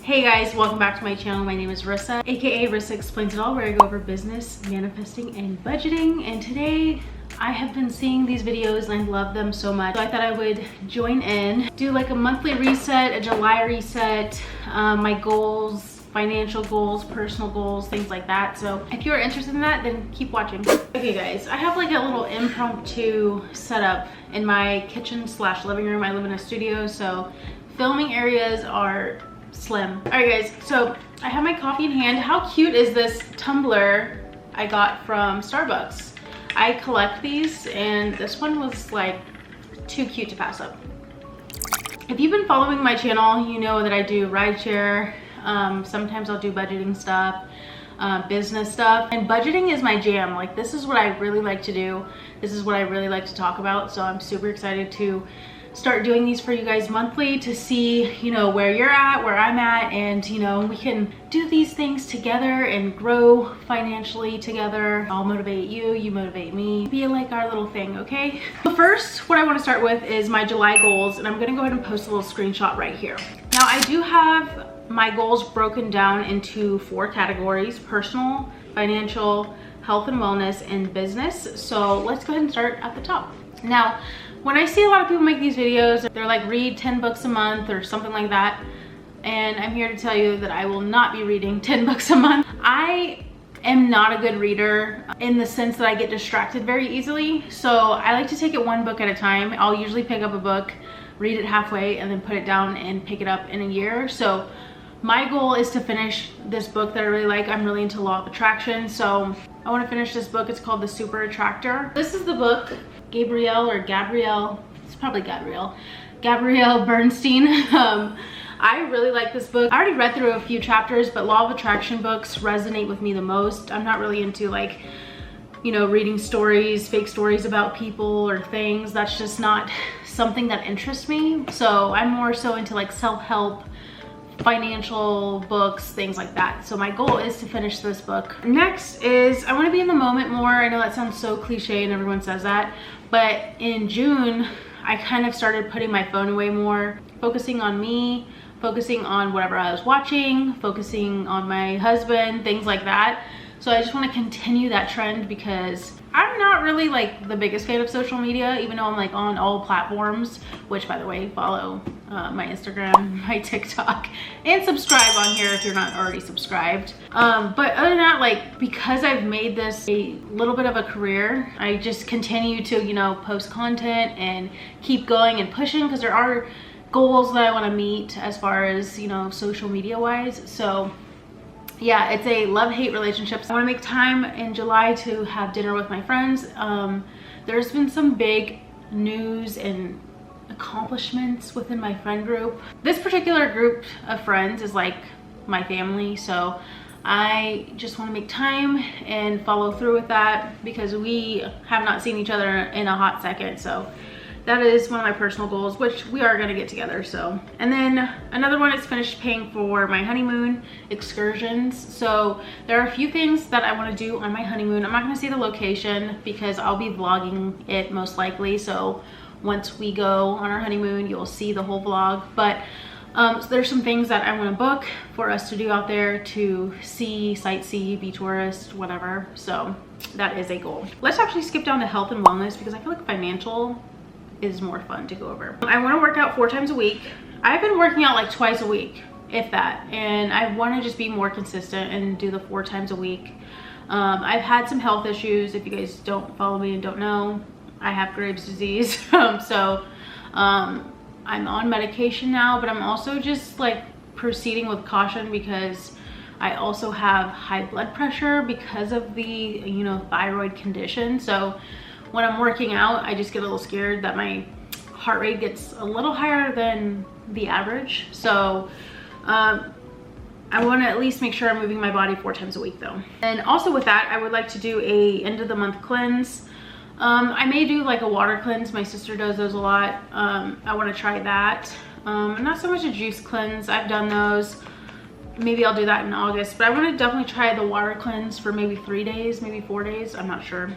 Hey guys, welcome back to my channel. My name is Rissa, aka Rissa Explains It All, where I go over business, manifesting, and budgeting. And today I have been seeing these videos and I love them so much. So I thought I would join in, do like a monthly reset, a July reset, my goals, financial goals, personal goals, things like that. So if you're interested in that, then keep watching. Okay guys, I have like a little impromptu setup in my kitchen slash living room. I live in a studio, so filming areas are slim. All right guys, so I have my coffee in hand. How cute is this tumbler I got from Starbucks? I collect these and this one was like too cute to pass up. If you've been following my channel, you know that I do rideshare. Sometimes I'll do budgeting stuff, business stuff, and budgeting is my jam. Like, this is what I really like to do. This is what I really like to talk about. So I'm super excited to start doing these for you guys monthly to see, you know, where you're at, where I'm at, and you know, we can do these things together and grow financially together. I'll motivate you, you motivate me. Be like our little thing, okay? So first, what I want to start with is my July goals, and I'm gonna go ahead and post a little screenshot right here. Now, I do have my goals broken down into 4 categories: personal, financial, health and wellness, and business. So let's go ahead and start at the top. Now, when I see a lot of people make these videos, they're like, read 10 books a month or something like that. And I'm here to tell you that I will not be reading 10 books a month. I am not a good reader in the sense that I get distracted very easily. So I like to take it one book at a time. I'll usually pick up a book, read it halfway, and then put it down and pick it up in a year. So my goal is to finish this book that I really like. I'm really into law of attraction, so I want to finish this book. It's called The Super Attractor. This is the book Gabrielle, it's probably Gabrielle Bernstein. I really like this book. I already read through a few chapters, but law of attraction books resonate with me the most. I'm not really into, like, you know, reading stories, fake stories about people or things. That's just not something that interests me. So I'm more so into like self-help, financial books, things like that. So my goal is to finish this book. Next is I want to be in the moment more. I know that sounds so cliche and everyone says that, but in June I kind of started putting my phone away more, focusing on me, focusing on whatever I was watching, focusing on my husband, things like that. So I just want to continue that trend because I'm not really like the biggest fan of social media, even though I'm like on all platforms, which, by the way, follow my Instagram, my TikTok, and subscribe on here if you're not already subscribed. But other than that, like, because I've made this a little bit of a career, I just continue to, you know, post content and keep going and pushing because there are goals that I want to meet as far as, you know, social media wise. So yeah, it's a love-hate relationship. I want to make time in July to have dinner with my friends. There's been some big news and accomplishments within my friend group. This particular group of friends is like my family, so I just want to make time and follow through with that because we have not seen each other in a hot second. So that is one of my personal goals, which we are going to get together. So, and then another one is finish paying for my honeymoon excursions. So there are a few things that I want to do on my honeymoon. I'm not going to say the location because I'll be vlogging it most likely. So once we go on our honeymoon, you'll see the whole vlog. But so there's some things that I want to book for us to do out there, to see, sightsee, be tourist, whatever. So that is a goal. Let's actually skip down to health and wellness because I feel like financial is more fun to go over. I want to work out 4 times a week. I've been working out like twice a week, if that, and I want to just be more consistent and do the 4 times a week. I've had some health issues. If you guys don't follow me and don't know, I have Graves' disease. So I'm on medication now, but I'm also just like proceeding with caution because I also have high blood pressure because of the, you know, thyroid condition. So when I'm working out, I just get a little scared that my heart rate gets a little higher than the average. So I want to at least make sure I'm moving my body 4 times a week though. And also with that, I would like to do a end of the month cleanse. I may do like a water cleanse. My sister does those a lot. I want to try that. Not so much a juice cleanse. I've done those. Maybe I'll do that in August, but I want to definitely try the water cleanse for maybe 3 days, maybe 4 days. I'm not sure.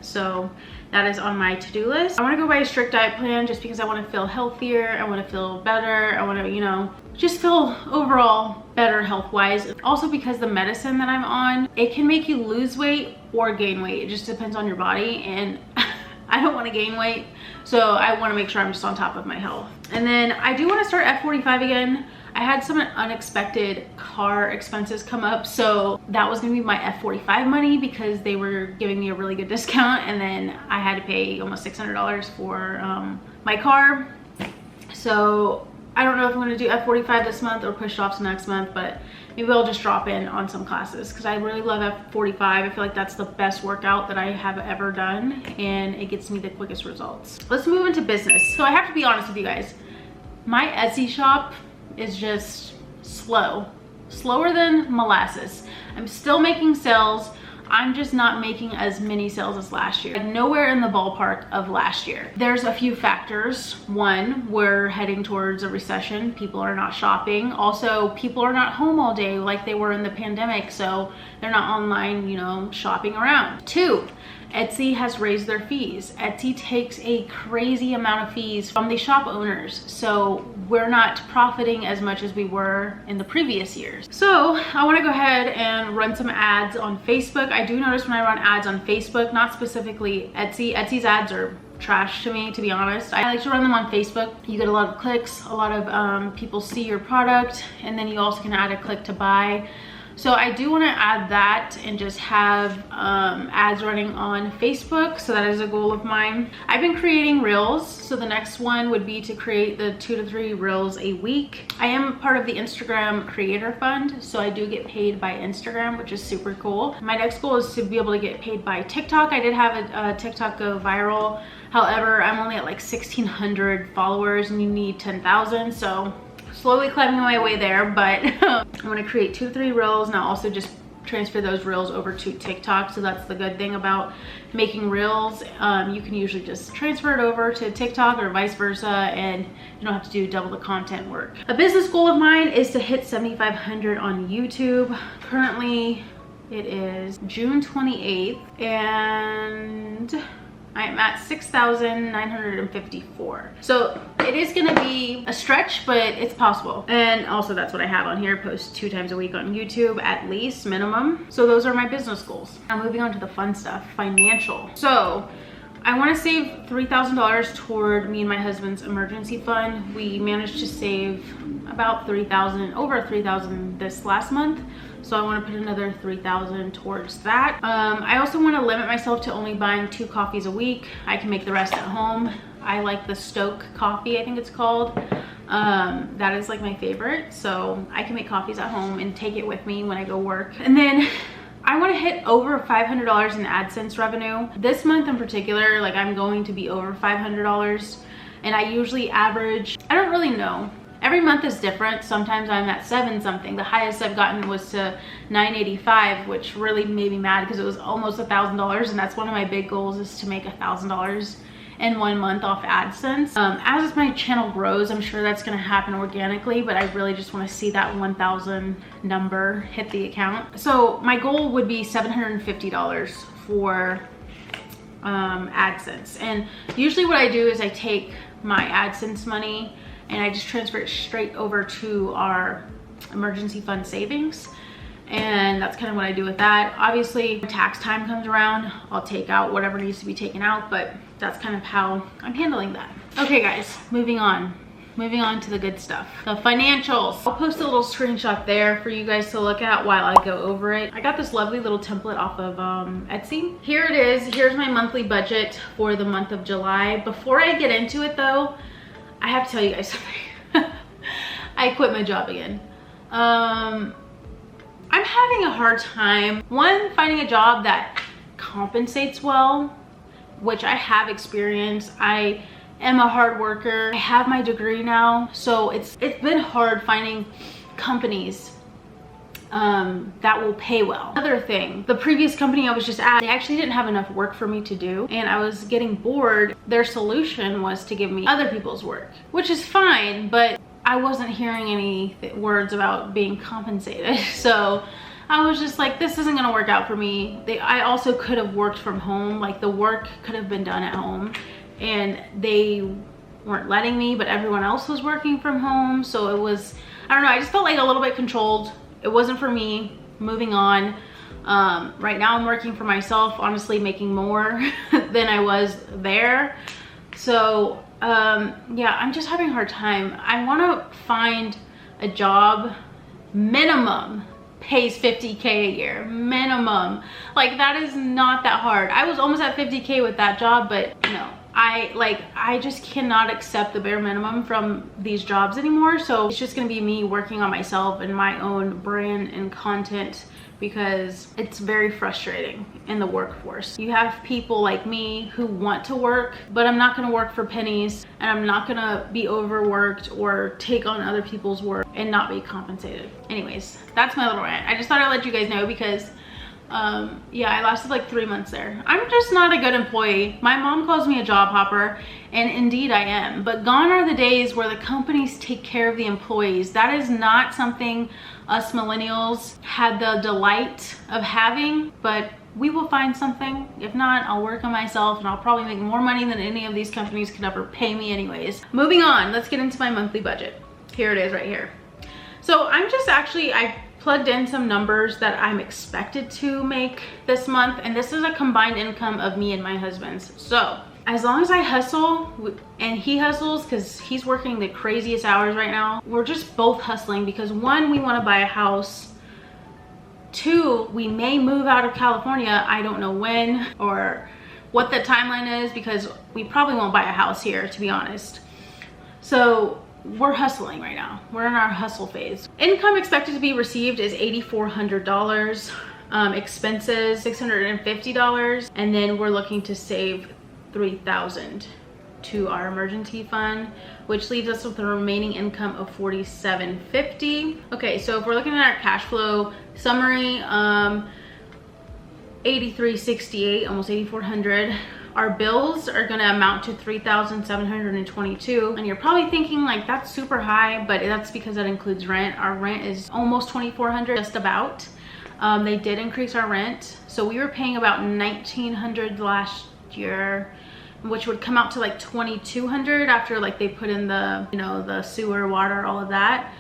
So that is on my to-do list. I want to go by a strict diet plan just because I want to feel healthier. I want to feel better. I want to, you know, just feel overall better health-wise. Also because the medicine that I'm on, it can make you lose weight or gain weight. It just depends on your body, and I don't want to gain weight, so I want to make sure I'm just on top of my health. And then I do want to start F45 again. I had some unexpected car expenses come up, so that was gonna be my F45 money because they were giving me a really good discount, and then I had to pay almost $600 for my car. So I don't know if I'm gonna do F45 this month or push it off to next month, but maybe I'll just drop in on some classes because I really love F45. I feel like that's the best workout that I have ever done, and it gets me the quickest results. Let's move into business. So I have to be honest with you guys. My Etsy shop is just slower than molasses. I'm still making sales. I'm just not making as many sales as last year. Nowhere in the ballpark of last year. There's a few factors. One, we're heading towards a recession. People are not shopping. Also, people are not home all day like they were in the pandemic, so they're not online, you know, shopping around. Two, Etsy has raised their fees. Etsy takes a crazy amount of fees from the shop owners, so we're not profiting as much as we were in the previous years. So I want to go ahead and run some ads on Facebook. I do notice when I run ads on Facebook, not specifically Etsy. Etsy's ads are trash to me, to be honest. I like to run them on Facebook. You get a lot of clicks, a lot of people see your product, and then you also can add a click to buy. So I do want to add that and just have ads running on Facebook. So that is a goal of mine. I've been creating reels. So the next one would be to create the 2 to 3 reels a week. I am part of the Instagram Creator Fund, so I do get paid by Instagram, which is super cool. My next goal is to be able to get paid by TikTok. I did have a TikTok go viral. However, I'm only at like 1,600 followers and you need 10,000. So slowly climbing my way there, but I'm gonna create 2 to 3 reels, and I'll also just transfer those reels over to TikTok. So that's the good thing about making reels. You can usually just transfer it over to TikTok or vice versa, and you don't have to do double the content work. A business goal of mine is to hit 7,500 on YouTube. Currently, it is June 28th, and I'm at 6,954. So it is gonna be a stretch, but it's possible. And also that's what I have on here, post 2 times a week on YouTube, at least, minimum. So those are my business goals. Now moving on to the fun stuff, financial. So I wanna save $3,000 toward me and my husband's emergency fund. We managed to save about over 3,000 this last month. So I want to put another 3,000 towards that. I also want to limit myself to only buying 2 coffees a week. I can make the rest at home. I like the Stoke coffee, I think it's called. That is like my favorite. So I can make coffees at home and take it with me when I go work. And then I want to hit over $500 in AdSense revenue. This month in particular, like I'm going to be over $500. And I usually average, I don't really know. Every month is different. Sometimes I'm at 7 something. The highest I've gotten was to 985, which really made me mad because it was almost $1,000, and that's one of my big goals, is to make $1,000 in 1 month off AdSense. As my channel grows, I'm sure that's gonna happen organically, but I really just wanna see that 1,000 number hit the account. So my goal would be $750 for AdSense. And usually what I do is I take my AdSense money and I just transfer it straight over to our emergency fund savings. And that's kind of what I do with that. Obviously, when tax time comes around, I'll take out whatever needs to be taken out, but that's kind of how I'm handling that. Okay guys, moving on to the good stuff, the financials. I'll post a little screenshot there for you guys to look at while I go over it. I got this lovely little template off of Etsy. Here it is. Here's my monthly budget for the month of July. Before I get into it though, I have to tell you guys something. I quit my job again. I'm having a hard time, one, finding a job that compensates well, which I have experience. I am a hard worker. I have my degree now, so it's been hard finding companies that will pay well. Another thing, the previous company I was just at, they actually didn't have enough work for me to do, and I was getting bored. Their solution was to give me other people's work, which is fine, but I wasn't hearing any words about being compensated. So I was just like, this isn't gonna work out for me. I also could have worked from home. Like the work could have been done at home and they weren't letting me, but everyone else was working from home. So it was, I don't know, I just felt like a little bit controlled. It wasn't for me. Moving on. Right now I'm working for myself, honestly making more than I was there. So yeah, I'm just having a hard time. I want to find a job minimum pays 50K a year, minimum. Like that is not that hard. I was almost at 50K with that job, but no, I just cannot accept the bare minimum from these jobs anymore. So it's just gonna be me working on myself and my own brand and content, because it's very frustrating in the workforce. You have people like me who want to work, but I'm not gonna work for pennies, and I'm not gonna be overworked or take on other people's work and not be compensated. Anyways, that's my little rant. I just thought I'd let you guys know because yeah, I lasted like 3 months there. I'm just not a good employee. My mom calls me a job hopper, and indeed I am. But gone are the days where the companies take care of the employees. That is not something us millennials had the delight of having, but we will find something. If not, I'll work on myself and I'll probably make more money than any of these companies could ever pay me anyways. Moving on, let's get into my monthly budget. Here it is right here. So I'm just I plugged in some numbers that I'm expected to make this month, and this is a combined income of me and my husband's. So as long as I hustle and he hustles, because he's working the craziest hours right now, we're just both hustling because one, we want to buy a house. Two, we may move out of California. I don't know when or what the timeline is, because we probably won't buy a house here, to be honest. So we're hustling right now. We're in our hustle phase. Income expected to be received is $8,400. Expenses $650, and then we're looking to save $3,000 to our emergency fund, which leaves us with a remaining income of $4,750. Okay, so if we're looking at our cash flow summary, $8,368, almost $8,400. Our bills are gonna amount to $3,722, and you're probably thinking like that's super high, but that's because that includes rent. Our rent is almost $2,400, just about. They did increase our rent, so we were paying about $1,900 last year, which would come out to like $2,200 after like they put in the, you know, the sewer, water, all of that.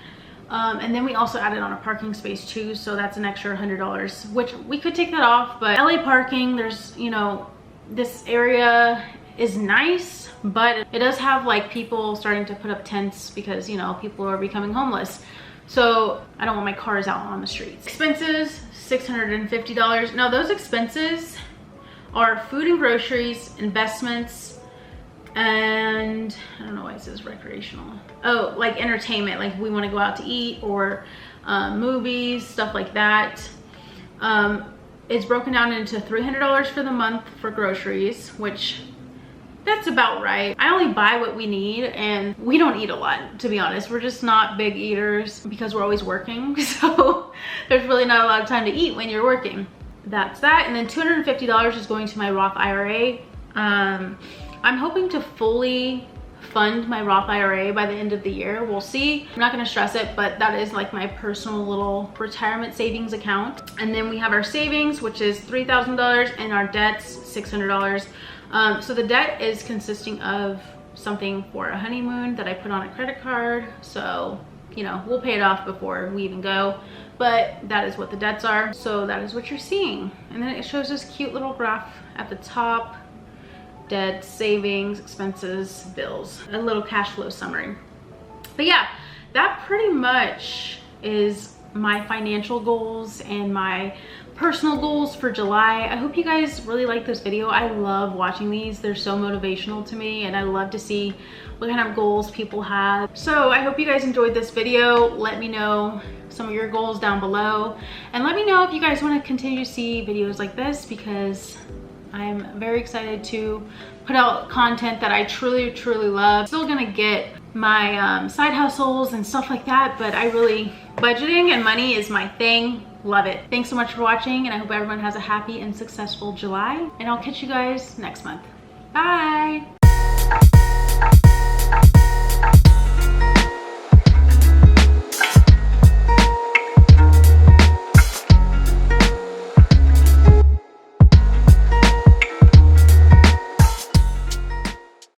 And then we also added on a parking space too, so that's an extra $100, which we could take that off. But LA parking, there's, you know, this area is nice, but it does have like people starting to put up tents because, you know, people are becoming homeless. So I don't want my cars out on the streets. Expenses, $650. Now those expenses are food and groceries, investments, and I don't know why it says recreational. Oh, like entertainment, like we want to go out to eat or movies, stuff like that. It's broken down into $300 for the month for groceries, which that's about right. I only buy what we need, and we don't eat a lot, to be honest. We're just not big eaters because we're always working. So there's really not a lot of time to eat when you're working. That's that. And then $250 is going to my Roth IRA. I'm hoping to fully fund my Roth IRA by the end of the year. We'll see. I'm not gonna stress it, but that is like my personal little retirement savings account. And then we have our savings, which is $3,000, and our debts, $600. So the debt is consisting of something for a honeymoon that I put on a credit card. So, you know, we'll pay it off before we even go, but that is what the debts are. So that is what you're seeing. And then it shows this cute little graph at the top: debt, savings, expenses, bills, a little cash flow summary. But yeah, that pretty much is my financial goals and my personal goals for July. I hope you guys really like this video. I love watching these. They're so motivational to me, and I love to see what kind of goals people have. So I hope you guys enjoyed this video. Let me know some of your goals down below, and let me know if you guys want to continue to see videos like this, because I'm very excited to put out content that I truly love. Still gonna get my side hustles and stuff like that, but budgeting and money is my thing. Love it. Thanks so much for watching, and I hope everyone has a happy and successful July, and I'll catch you guys next month. Bye.